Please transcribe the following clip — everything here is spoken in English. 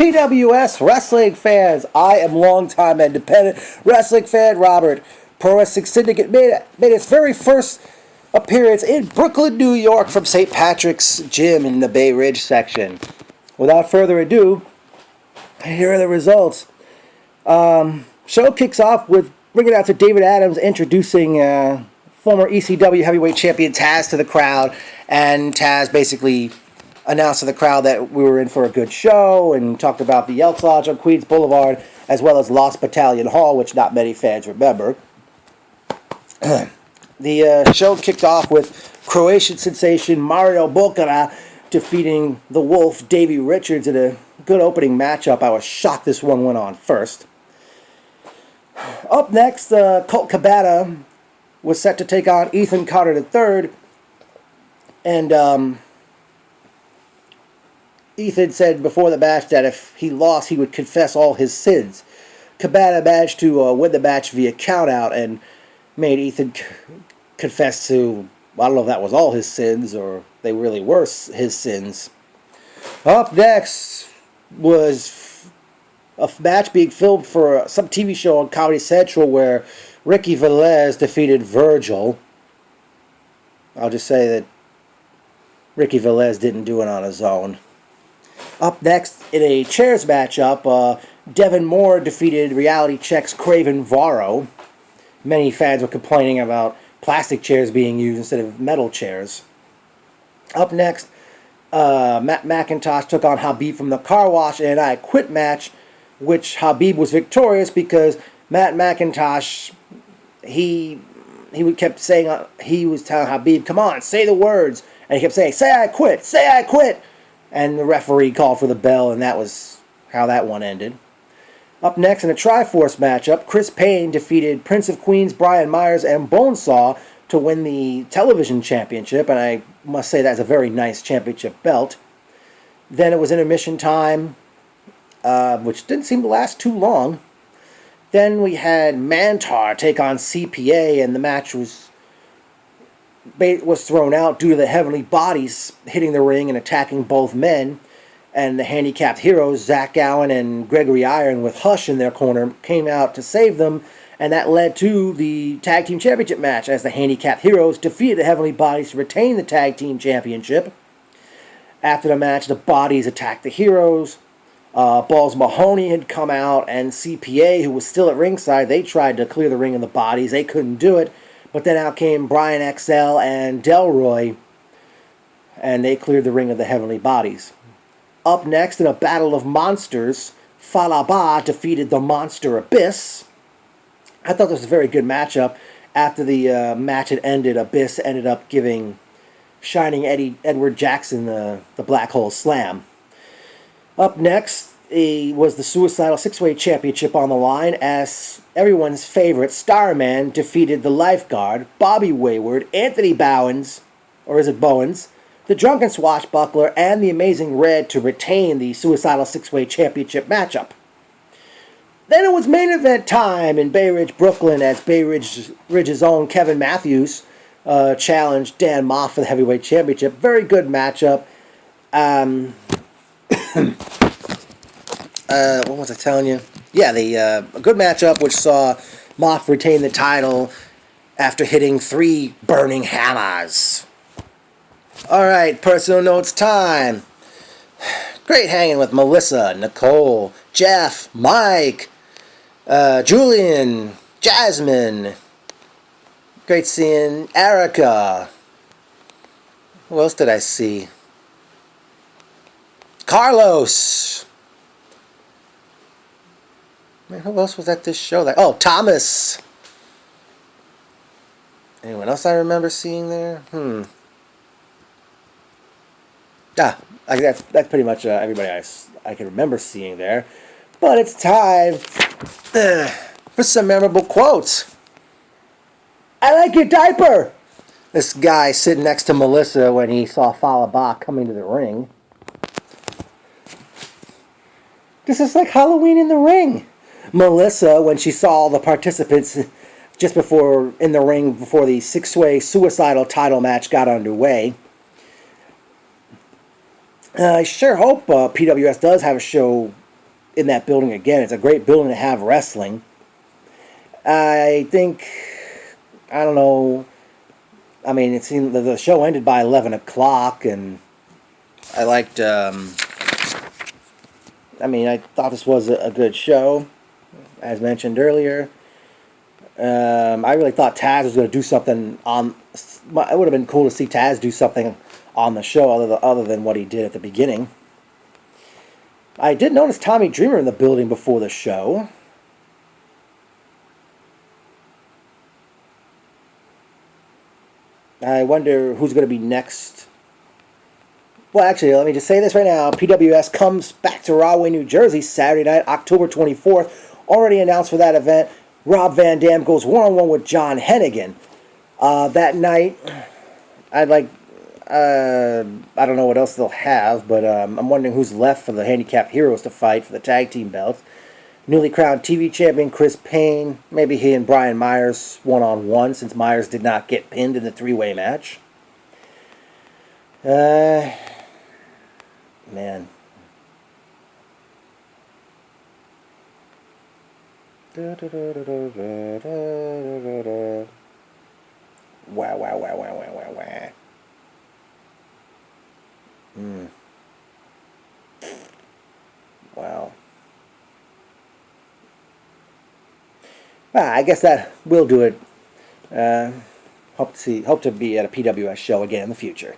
PWS wrestling fans. I am longtime independent wrestling fan Robert. Pro Wrestling Syndicate made its very first appearance in Brooklyn, New York from St. Patrick's Gym in the Bay Ridge section. Without further ado, here are the results. Show kicks off with bringing out to David Adams introducing former ECW heavyweight champion Taz to the crowd, and Taz basically announced to the crowd that we were in for a good show and talked about the Elks Lodge on Queens Boulevard as well as Lost Battalion Hall, which not many fans remember. The show kicked off with Croatian sensation Mario Bokara defeating the Wolf Davey Richards in a good opening matchup. I was shocked this one went on first. Up next, Colt Cabana was set to take on Ethan Carter III, and Ethan said before the match that if he lost, he would confess all his sins. Cabana managed to win the match via countout and made Ethan confess to, I don't know if that was all his sins or they really were his sins. Up next was a match being filmed for some TV show on Comedy Central where Ricky Velez defeated Virgil. I'll just say that Ricky Velez didn't do it on his own. Up next, in a chairs matchup, Devin Moore defeated Reality Check's Craven Varro. Many fans were complaining about plastic chairs being used instead of metal chairs. Up next, Matt McIntosh took on Habib from the Car Wash in an I Quit match, which Habib was victorious because Matt McIntosh, he kept saying, he was telling Habib, come on, say the words. And he kept saying, say I quit, say I quit. And the referee called for the bell, and that was how that one ended. Up next, in a Triforce matchup, Chris Payne defeated Prince of Queens, Brian Myers, and Bonesaw to win the television championship, and I must say that's a very nice championship belt. Then it was intermission time, which didn't seem to last too long. Then we had Mantar take on CPA, and the match was thrown out due to the Heavenly Bodies hitting the ring and attacking both men. And the handicapped heroes, Zach Allen and Gregory Iron, with Hush in their corner, came out to save them. And that led to the Tag Team Championship match as the handicapped heroes defeated the Heavenly Bodies to retain the Tag Team Championship. After the match, the Bodies attacked the heroes. Balls Mahoney had come out, and CPA, who was still at ringside, they tried to clear the ring of the Bodies. They couldn't do it. But then out came Brian XL and Delroy, and they cleared the ring of the Heavenly Bodies. Up next, in a battle of monsters, Falaba defeated the Monster Abyss. I thought this was a very good matchup. After the match had ended, Abyss ended up giving Shining Edward Jackson the Black Hole Slam. Up next was the Suicidal Six-Way Championship on the line as everyone's favorite Starman defeated the Lifeguard, Bobby Wayward, Anthony Bowens, or is it Bowens, the Drunken Swashbuckler, and the Amazing Red to retain the Suicidal Six-Way Championship matchup. Then it was main event time in Bay Ridge, Brooklyn, as Bay Ridge's own Kevin Matthews challenged Dan Moff for the Heavyweight Championship. Very good matchup. What was I telling you? Yeah, a good matchup which saw Moff retain the title after hitting 3 burning hammers. Alright, personal notes time. Great hanging with Melissa, Nicole, Jeff, Mike, Julian, Jasmine. Great seeing Erica. Who else did I see? Carlos. Man, who else was at this show? Thomas. Anyone else I remember seeing there? That's pretty much everybody I can remember seeing there. But it's time for some memorable quotes. I like your diaper! This guy sitting next to Melissa when he saw Falaba coming to the ring. This is like Halloween in the ring. Melissa, when she saw all the participants just before in the ring before the six-way suicidal title match got underway. I sure hope PWS does have a show in that building again. It's a great building to have wrestling. I think, I don't know. I mean, it seemed the show ended by 11 o'clock, and I liked. I thought this was a good show, as mentioned earlier. I really thought Taz was going to do something on. It would have been cool to see Taz do something on the show other than what he did at the beginning. I did notice Tommy Dreamer in the building before the show. I wonder who's going to be next. Well, actually, let me just say this right now. PWS comes back to Rahway, New Jersey, Saturday night, October 24th. Already announced for that event. Rob Van Dam goes one-on-one with John Hennigan. That night, I'd like... I don't know what else they'll have, but I'm wondering who's left for the Handicapped Heroes to fight for the tag team belts. Newly crowned TV champion Chris Payne. Maybe he and Brian Myers one-on-one, since Myers did not get pinned in the three-way match. Man. Wow. Wow. I guess that will do it. Hope to be at a PWS show again in the future.